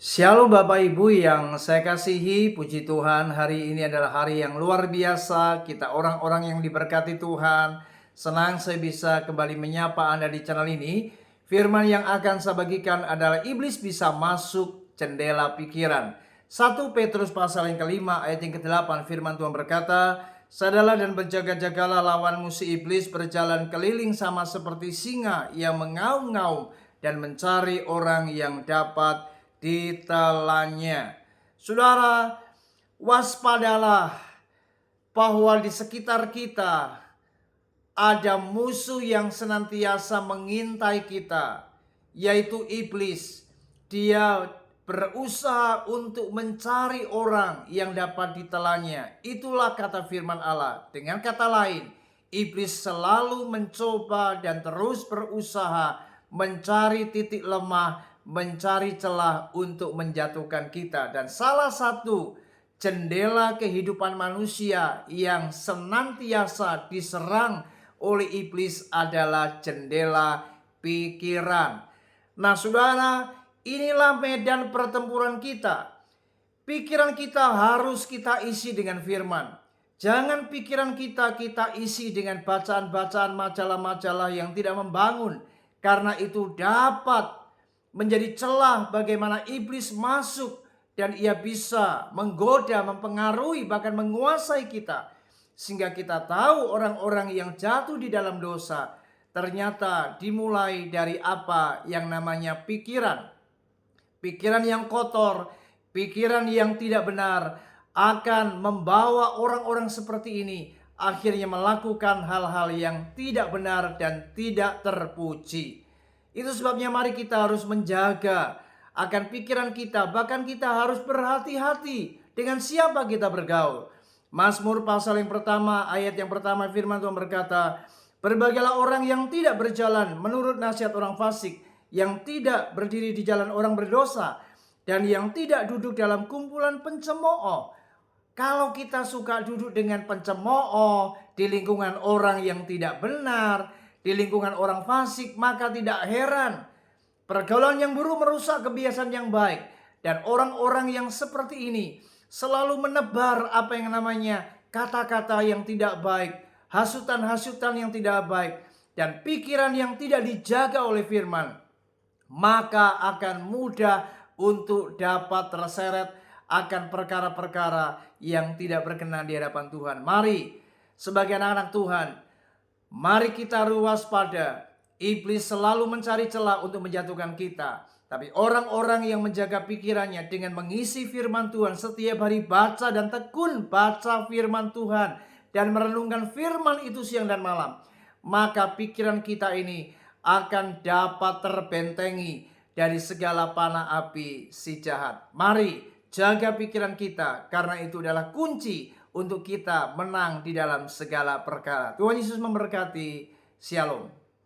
Shalom Bapak Ibu yang saya kasihi, puji Tuhan, hari ini adalah hari yang luar biasa. Kita orang-orang yang diberkati Tuhan. Senang saya bisa kembali menyapa Anda di channel ini. Firman yang akan saya bagikan adalah iblis bisa masuk jendela pikiran. 1 Petrus pasal yang kelima ayat yang ke-8, firman Tuhan berkata, "Sadalah dan berjaga-jagalah, lawanmu si iblis berjalan keliling sama seperti singa yang mengaum-ngaum dan mencari orang yang dapat ditelannya." Saudara, waspadalah bahwa di sekitar kita ada musuh yang senantiasa mengintai kita, yaitu iblis. Dia berusaha untuk mencari orang yang dapat ditelannya. Itulah kata firman Allah. Dengan kata lain, iblis selalu mencoba dan terus berusaha mencari titik lemah, mencari celah untuk menjatuhkan kita. Dan salah satu jendela kehidupan manusia yang senantiasa diserang oleh iblis adalah jendela pikiran. Nah saudara, inilah medan pertempuran kita. Pikiran kita harus kita isi dengan firman. Jangan pikiran kita isi dengan bacaan-bacaan majalah-majalah yang tidak membangun. Karena itu dapat menjadi celah bagaimana iblis masuk dan ia bisa menggoda, mempengaruhi, bahkan menguasai kita. Sehingga kita tahu orang-orang yang jatuh di dalam dosa ternyata dimulai dari apa yang namanya pikiran. Pikiran yang kotor, pikiran yang tidak benar akan membawa orang-orang seperti ini akhirnya melakukan hal-hal yang tidak benar dan tidak terpuji. Itu sebabnya mari kita harus menjaga akan pikiran kita. Bahkan kita harus berhati-hati dengan siapa kita bergaul. Mazmur pasal yang pertama, ayat yang pertama, firman Tuhan berkata, "Berbahagialah orang yang tidak berjalan menurut nasihat orang fasik, yang tidak berdiri di jalan orang berdosa, dan yang tidak duduk dalam kumpulan pencemooh." Kalau kita suka duduk dengan pencemooh di lingkungan orang yang tidak benar, di lingkungan orang fasik, maka tidak heran pergaulan yang buruk merusak kebiasaan yang baik. Dan orang-orang yang seperti ini selalu menebar apa yang namanya kata-kata yang tidak baik, hasutan-hasutan yang tidak baik, dan pikiran yang tidak dijaga oleh firman. Maka akan mudah untuk dapat terseret akan perkara-perkara yang tidak berkenan di hadapan Tuhan. Mari sebagai anak-anak Tuhan, mari kita waspada. Iblis selalu mencari celah untuk menjatuhkan kita. Tapi orang-orang yang menjaga pikirannya dengan mengisi firman Tuhan, setiap hari baca dan tekun baca firman Tuhan, dan merenungkan firman itu siang dan malam, maka pikiran kita ini akan dapat terbentengi dari segala panah api si jahat. Mari jaga pikiran kita, karena itu adalah kunci untuk kita menang di dalam segala perkara. Tuhan Yesus memberkati. Shalom.